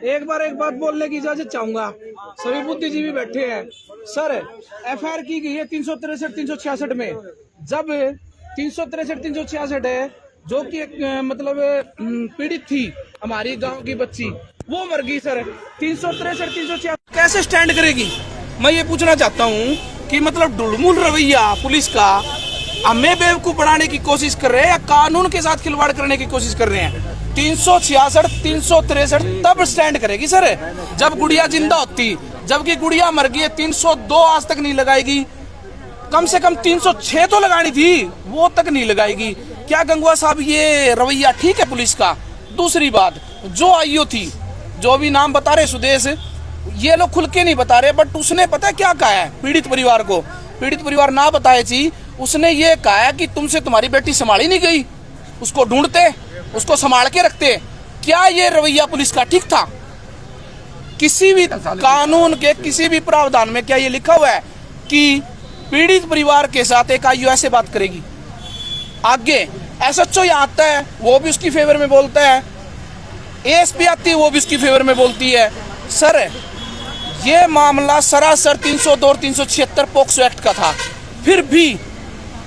एक बात बोलने की इजाजत चाहूंगा। सभी बुद्धिजीवी बैठे हैं। सर, एफआईआर की गई है 363 366 में। जब 363 366 है, जो कि एक मतलब पीड़ित थी हमारी गांव की बच्ची, वो मर गई। सर 363 366 कैसे स्टैंड करेगी? मैं ये पूछना चाहता हूँ कि मतलब ढुलमुल रवैया पुलिस का हमें बेवकूफ बनाने की कोशिश कर रहे हैं या कानून के साथ खिलवाड़ करने की कोशिश कर रहे हैं? 366 363 तब स्टैंड करेगी सर जब गुड़िया जिंदा होती, जबकि गुड़िया मर गई है। 302 आज तक नहीं लगाएगी, कम से कम 306 तो लगानी थी, वो तक नहीं लगाएगी। क्या गंगवा साहब ये रवैया ठीक है पुलिस का? दूसरी बात, जो आईओ थी, जो भी नाम बता रहे सुदेश, ये लोग खुल के नहीं बता रहे, बट उसने पता है क्या कहा है पीड़ित परिवार को? पीड़ित परिवार ना बताए थी, उसने ये कहा है कि तुमसे तुम्हारी बेटी संभाली नहीं गई, उसको ढूंढते, उसको संभाल के रखते। क्या ये रवैया पुलिस का ठीक था? किसी भी कानून के किसी भी प्रावधान में क्या ये लिखा हुआ है कि पीड़ित परिवार के साथ एक आईओ ऐसे बात करेगी? आगे एसएचओ यहाँ आता है, वो भी उसकी फेवर में बोलता है, एएसपी आती है, वो भी उसकी फेवर में बोलती है। सर, ये मामला सरासर 302 और 376 पोक्सो एक्ट का था, फिर भी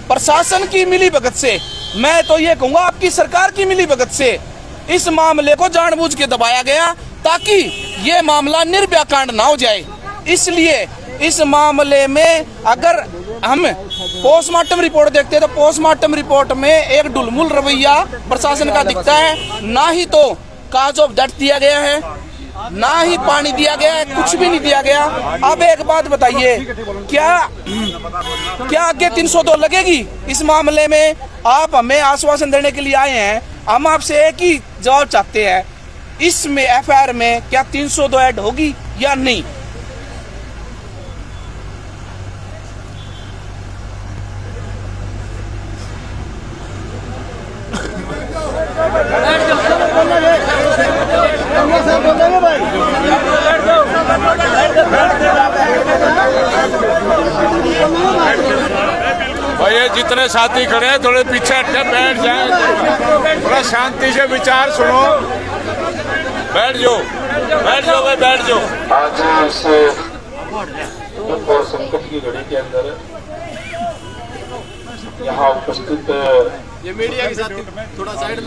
प्रशासन की मिलीभगत से, मैं तो ये कहूंगा आपकी सरकार की मिलीभगत से, इस मामले को जानबूझ के दबाया गया ताकि ये मामला निर्भया कांड ना हो जाए। इसलिए इस मामले में अगर हम पोस्टमार्टम रिपोर्ट देखते हैं तो पोस्टमार्टम रिपोर्ट में एक ढुलमुल रवैया प्रशासन का दिखता है। ना ही तो काज ऑफ डेथ दिया गया है, ना ही पानी दिया गया है, कुछ भी नहीं दिया गया। अब एक बात बताइए, क्या आगे 302 लगेगी इस मामले में? आप हमें आश्वासन देने के लिए आए हैं, हम आपसे एक ही जवाब चाहते हैं, इसमें एफआईआर में क्या 302 ऐड होगी या नहीं? भाई जितने साथी खड़े हैं थोड़े पीछे हटके बैठ जाए, थोड़ा शांति से विचार सुनो। बैठ जाओ भाई, बैठ जाओ। आज इस दुख और संकट की घड़ी के अंदर यहाँ उपस्थित ये मीडिया के साथ थोड़ा साइड में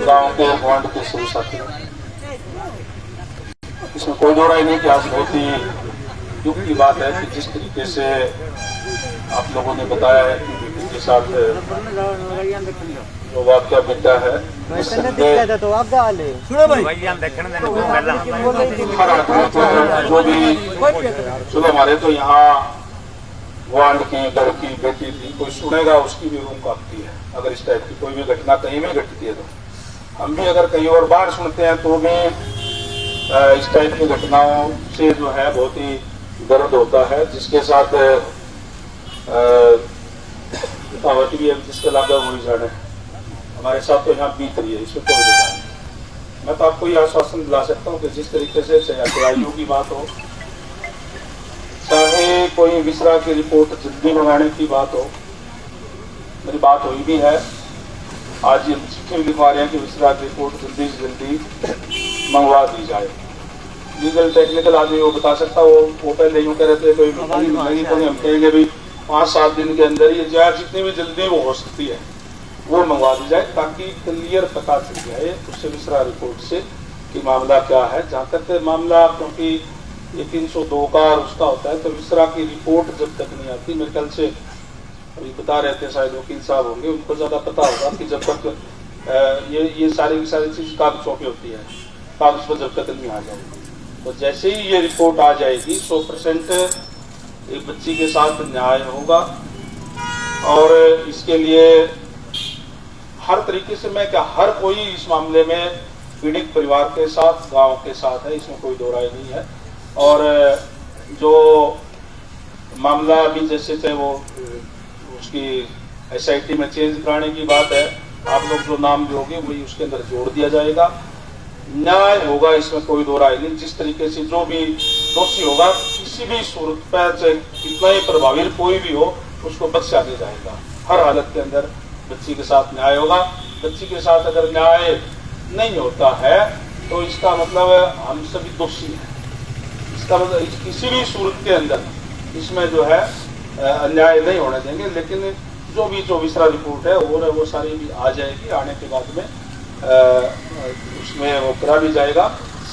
गाँव के वार्ड के सभी साथी, इसमें कोई दो राय नहीं कि आज बहुत ही दुख की बात है कि जिस तरीके से आप लोगों ने बताया है कि बेटी के साथ जो वाक्य बीता है, हर आदमी को जो भी, चलो हमारे तो यहाँ वार्ड की लड़की बेटी थी, कोई सुनेगा उसकी भी रूह कांपती है अगर इस टाइप की कोई भी घटना कहीं में घटती है। तो हम भी अगर कहीं और बार सुनते हैं तो भी इस टाइप की घटनाओं से जो है बहुत ही दर्द होता है, जिसके साथ भी है, जिसके लागा वही जाने। हमारे साथ तो यहाँ बीत रही है, इसमें कोई नहीं। मैं तो आपको ये आश्वासन दिला सकता हूँ कि जिस तरीके से चाहे आईओ की बात हो, चाहे कोई विसरा की रिपोर्ट जल्दी मंगाने की बात हो, मेरी बात हुई भी है। आज ये चिट्ठी लिखवा रहे हैं कि विसरा की रिपोर्ट जल्दी से जल्दी मंगवा दी जाए। लीगल टेक्निकल आदमी वो बता सकता, वो पहले यूँ कह रहे थे कोई नहीं, तो हम कहेंगे भाई 5-7 दिन के अंदर ये जाए, जितनी भी जल्दी वो हो सकती है वो मंगवा दी जाए, ताकि क्लियर पता चल जाए उससे विसरा रिपोर्ट से कि मामला क्या है। जहाँ तक मामला, क्योंकि ये 302 का उसका होता है, तो विसरा की रिपोर्ट जब तक नहीं आती, मेरे ख्याल से अभी बता रहे थे शायद वकील साहब होंगे, उनको ज़्यादा पता होगा कि जब तक ये सारी की सारी चीज़ कागजों पे होती है, कागज पर जब तक नहीं आ जाएगी, तो जैसे ही ये रिपोर्ट आ जाएगी 100% एक बच्ची के साथ न्याय होगा। और इसके लिए हर तरीके से मैं क्या, हर कोई इस मामले में पीड़ित परिवार के साथ, गांव के साथ है, इसमें कोई दो राय नहीं है। और जो मामला अभी जैसे थे वो उसकी एसआईटी में चेंज कराने की बात है, आप लोग जो नाम दोगे वही उसके अंदर जोड़ दिया जाएगा, न्याय होगा, इसमें कोई दो राय नहीं। जिस तरीके से जो भी दोषी होगा किसी भी सूरत पर, चाहे कितना ही प्रभावी कोई भी हो, उसको बख्शा दिया जाएगा। हर हालत के अंदर बच्ची के साथ न्याय होगा। बच्ची के साथ अगर न्याय नहीं होता है तो इसका मतलब हम सभी दोषी हैं। इसका मतलब किसी भी सूरत के अंदर इसमें जो है अन्याय नहीं होने देंगे। लेकिन जो विसरा रिपोर्ट है वो सारी भी आ जाएगी। आने के बाद में उसमें वो करा भी जाएगा।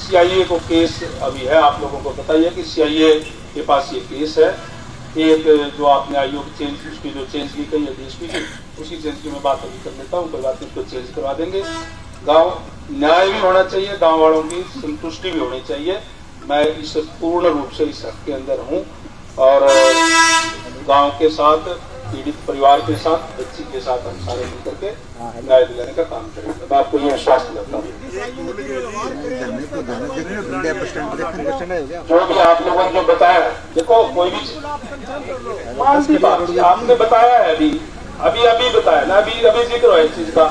CIA को केस अभी है, आप लोगों को पता ही है कि CIA के पास ये केस है। एक जो आपने आयोग चेंज उसकी जो चेंज की गई है DSP की, उसकी चेंज की मैं बात अभी कर लेता हूँ, कोई बात नहीं, उसको चेंज करवा देंगे। गांव न्याय भी होना चाहिए, गांव वालों की संतुष्टि भी होनी चाहिए। मैं इस पूर्ण रूप से इस हक के अंदर हूँ और गांव के साथ, पीड़ित परिवार के साथ, बच्ची के साथ हम सारे मिलकर के न्याय दिलाने का काम करेंगे। मैं आपको ये विश्वास दिलाता हूँ। जो भी आप लोगों ने जो बताया, देखो कोई भी मानसी बात आपने बताया है, अभी बताया ना, अभी जिक्र है इस चीज का।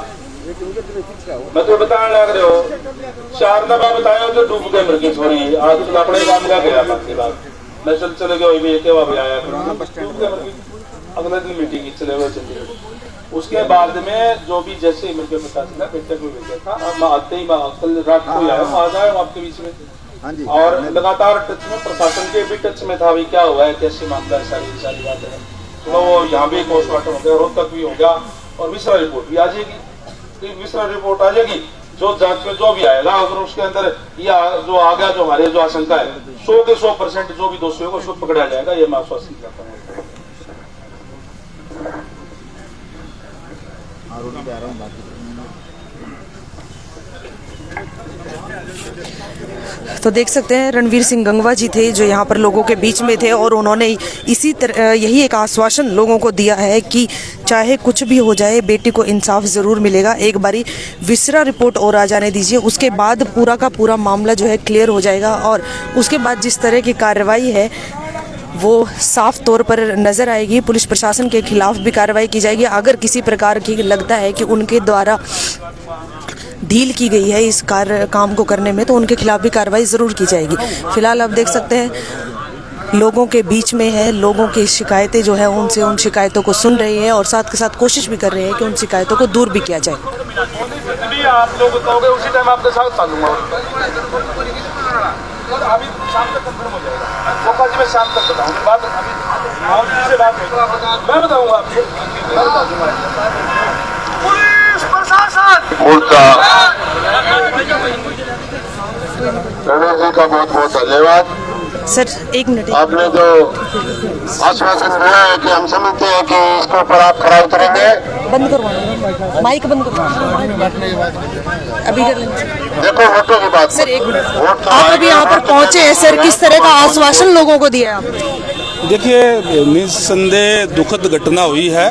मैं तो बताने लग रहे हो 4 दफा बताया तो डूब गए मृगी छोरी। आज तो अपने काम का गया, बाकी बात मैं चले गए भी आया, अगले दिन मीटिंग चले गए चंडीगढ़। उसके बाद में जो भी जैसे मुझे पता चला, बेटे को भेजा था, अब मैं आते ही कल रात को आया हूँ, आज आया हूँ आपके बीच में और लगातार टच में, प्रशासन के भी टच में था। अभी क्या हुआ है, कैसे मामला है, सारी बात है। तो वो यहाँ भी पोस्टमार्टम हो गया, रोहतक भी हो गया और विसरा रिपोर्ट भी आ जाएगी। विसरा रिपोर्ट आ जाएगी, जो जांच में जो भी आएगा, अगर उसके अंदर या जो आ गया, जो हमारे जो आशंका है 100 के 100% जो भी दोषियों को उसको पकड़ा जाएगा, ये मैं आश्वासन करता हूँ। तो देख सकते हैं रणवीर सिंह गंगवा जी थे जो यहाँ पर लोगों के बीच में थे और उन्होंने इसी तरह यही एक आश्वासन लोगों को दिया है कि चाहे कुछ भी हो जाए, बेटी को इंसाफ ज़रूर मिलेगा। एक बारी विसरा रिपोर्ट और आ जाने दीजिए, उसके बाद पूरा का पूरा मामला जो है क्लियर हो जाएगा और उसके बाद जिस तरह की कार्रवाई है वो साफ तौर पर नज़र आएगी। पुलिस प्रशासन के खिलाफ भी कार्रवाई की जाएगी। अगर किसी प्रकार की लगता है कि उनके द्वारा ढील की गई है इस काम को करने में, तो उनके खिलाफ भी कार्रवाई ज़रूर की जाएगी। फिलहाल आप देख सकते हैं लोगों के बीच में है, लोगों की शिकायतें जो है उनसे उन शिकायतों को सुन रहे हैं और साथ के साथ कोशिश भी कर रहे हैं कि उन शिकायतों को दूर भी किया जाए। आप लोग कहोगे उसी टाइम आपके साथ चलूंगा। अभी शाम तक कंफर्म हो जाएगा। वो कल मैं शाम तक बताऊंगा। बात अभी से बात मैं बताऊंगा आपको। पुलिस प्रशासन रमेश जी का बहुत बहुत धन्यवाद। सर एक मिनट, आपने जो आश्वासन दिया है कि हम समझते हैं कि इसके ऊपर आप खरा उतरेंगे। बंद करवाना, माइक बंद करवाना, अभी कर लेंगे। देखो वोटों की बात सर, एक मिनट, आप अभी यहाँ पर पहुँचे हैं सर, किस तरह का आश्वासन लोगों को दिया है आपने? देखिए, निस्संदेह दुखद घटना हुई है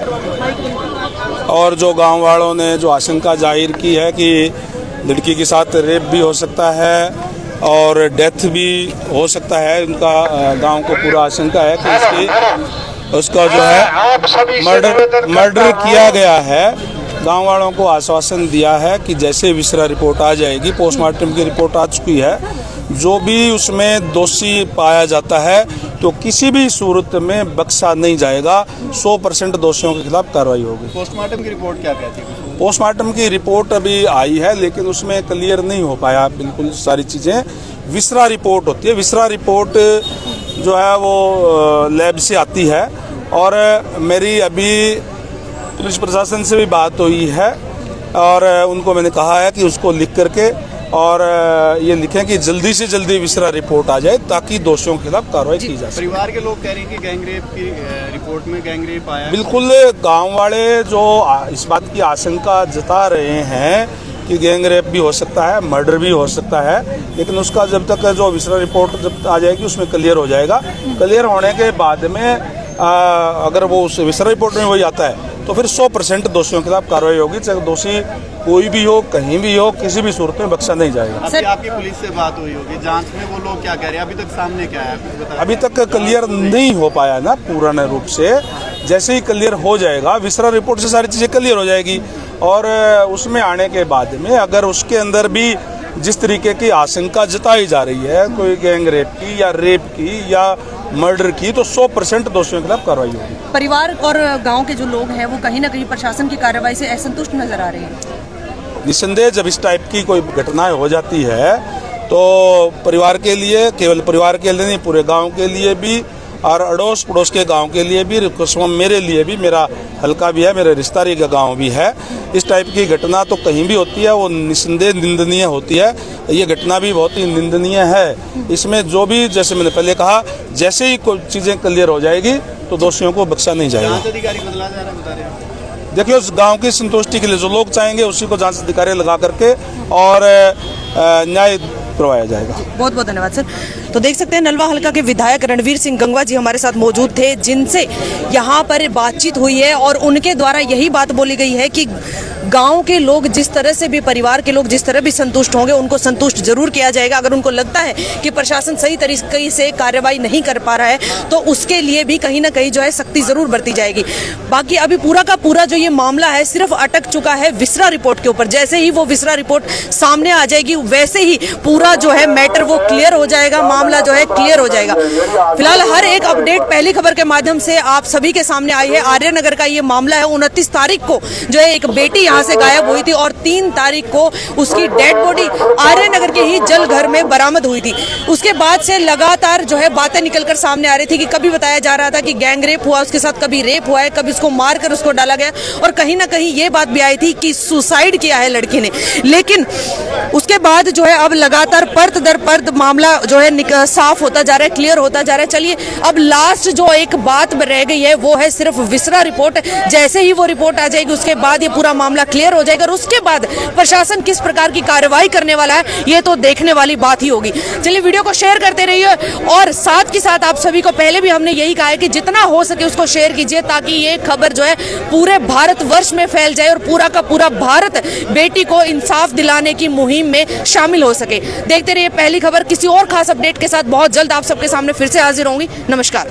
और जो गांव वालों ने जो आशंका जाहिर की है कि लड़की के साथ रेप भी हो सकता है और डेथ भी हो सकता है, उनका गांव को पूरा आशंका है कि उसका जो है मर्डर किया गया है। गांव वालों को आश्वासन दिया है कि जैसे विसरा रिपोर्ट आ जाएगी, पोस्टमार्टम की रिपोर्ट आ चुकी है, जो भी उसमें दोषी पाया जाता है तो किसी भी सूरत में बख्शा नहीं जाएगा। 100% दोषियों के खिलाफ कार्रवाई होगी। पोस्टमार्टम की रिपोर्ट क्या कहती है? पोस्टमार्टम की रिपोर्ट अभी आई है लेकिन उसमें क्लियर नहीं हो पाया बिल्कुल सारी चीज़ें। विसरा रिपोर्ट होती है, विसरा रिपोर्ट जो है वो लैब से आती है और मेरी अभी पुलिस प्रशासन से भी बात हुई है और उनको मैंने कहा है कि उसको लिख करके और ये लिखें कि जल्दी से जल्दी विसरा रिपोर्ट आ जाए ताकि दोषियों के खिलाफ कार्रवाई की जा सके। परिवार के लोग कह रहे हैं कि गैंगरेप की रिपोर्ट में गैंगरेप आया। बिल्कुल, गांव वाले जो इस बात की आशंका जता रहे हैं कि गैंगरेप भी हो सकता है, मर्डर भी हो सकता है, लेकिन उसका जब तक जो विसरा रिपोर्ट जब आ जाएगी उसमें क्लियर हो जाएगा। क्लियर होने के बाद में अगर वो उस विसरा रिपोर्ट में वही आता है तो फिर 100% दोषियों के खिलाफ कार्रवाई होगी। चाहे दोषी कोई भी हो, कहीं भी हो, किसी भी सूरत में बख्शा नहीं जाएगा। सर, आपकी पुलिस से बात हुई होगी, जांच में वो लोग क्या कह रहे हैं? अभी तक सामने क्या है? अभी तक क्लियर नहीं हो पाया ना पूर्ण रूप से। जैसे ही क्लियर हो जाएगा, विसरा रिपोर्ट से सारी चीज़ें क्लियर हो जाएगी और उसमें आने के बाद में अगर उसके अंदर भी जिस तरीके की आशंका जताई जा रही है, कोई गैंगरेप की या रेप की या मर्डर की, तो 100% दोषियों के खिलाफ कार्रवाई होगी। परिवार और गांव के जो लोग हैं वो कहीं ना कहीं प्रशासन की कार्रवाई से असंतुष्ट नजर आ रहे हैं। निस्संदेह जब इस टाइप की कोई घटनाएं हो जाती है तो परिवार के लिए, केवल परिवार के लिए नहीं, पूरे गांव के लिए भी और अड़ोस पड़ोस के गांव के लिए भी, मेरे लिए भी, मेरा हल्का भी है, मेरे रिश्तेदारी का गांव भी है, इस टाइप की घटना तो कहीं भी होती है वो निस्संदेह निंदनीय होती है। ये घटना भी बहुत ही निंदनीय है। इसमें जो भी, जैसे मैंने पहले कहा, जैसे ही कोई चीज़ें क्लियर हो जाएगी तो दोषियों को बख्शा नहीं जाएगा। जांच अधिकारी बदला जा रहा है, बता रहे हैं। देखिए, उस गांव की संतुष्टि के लिए जो लोग चाहेंगे उसी को जांच अधिकारी लगा करके और न्याय करवाया जाएगा। बहुत बहुत धन्यवाद सर। तो देख सकते हैं नलवा हल्का के विधायक रणवीर सिंह गंगवा जी हमारे साथ मौजूद थे, जिनसे यहाँ पर बातचीत हुई है और उनके द्वारा यही बात बोली गई है कि गांव के लोग जिस तरह से भी, परिवार के लोग जिस तरह भी संतुष्ट होंगे, उनको संतुष्ट जरूर किया जाएगा। अगर उनको लगता है कि प्रशासन सही तरीके से कार्रवाई नहीं कर पा रहा है तो उसके लिए भी कहीं ना कहीं जो है सख्ती जरूर बरती जाएगी। बाकी अभी पूरा का पूरा जो ये मामला है सिर्फ अटक चुका है विसरा रिपोर्ट के ऊपर। जैसे ही वो विसरा रिपोर्ट सामने आ जाएगी वैसे ही पूरा जो है मैटर वो क्लियर हो जाएगा, मामला जो है क्लियर हो जाएगा। फिलहाल हर एक अपडेट पहली खबर के माध्यम से आप सभी के सामने आई है। आर्यनगर का ये मामला है। 29 तारीख को जो है एक बेटी यहाँ से गायब हुई थी और 3 तारीख को उसकी डेड बॉडी आर्यनगर के ही जल घर में बरामद हुई थी। उसके बाद से लगातार जो है बातें निकलकर सामने आ रही थी कि कभी बताया जा रहा था कि गैंग रेप हुआ उसके साथ, कभी रेप हुआ है, कभी उसको मारकर उसको डाला गया और कहीं ना कहीं ये बात भी आई थी कि सुसाइड किया है लड़की ने। लेकिन उसके बाद जो है अब लगातार परत दर परत मामला जो है साफ होता जा रहा है, क्लियर होता जा रहा है। चलिए अब लास्ट जो एक बात रह गई है वो है सिर्फ विसरा रिपोर्ट। जैसे ही वो रिपोर्ट आ जाएगी उसके बाद ये पूरा मामला क्लियर हो जाएगा और उसके बाद प्रशासन किस प्रकार की कार्रवाई करने वाला है ये तो देखने वाली बात ही होगी। चलिए वीडियो को शेयर करते रहिए और साथ के साथ आप सभी को पहले भी हमने यही कहा है कि जितना हो सके उसको शेयर कीजिए ताकि ये खबर जो है पूरे भारतवर्ष में फैल जाए और पूरा का पूरा भारत बेटी को इंसाफ दिलाने की मुहिम में शामिल हो सके। देखते रहिए पहली खबर। किसी और खास अपडेट के साथ बहुत जल्द आप सबके सामने फिर से हाजिर होंगी। नमस्कार।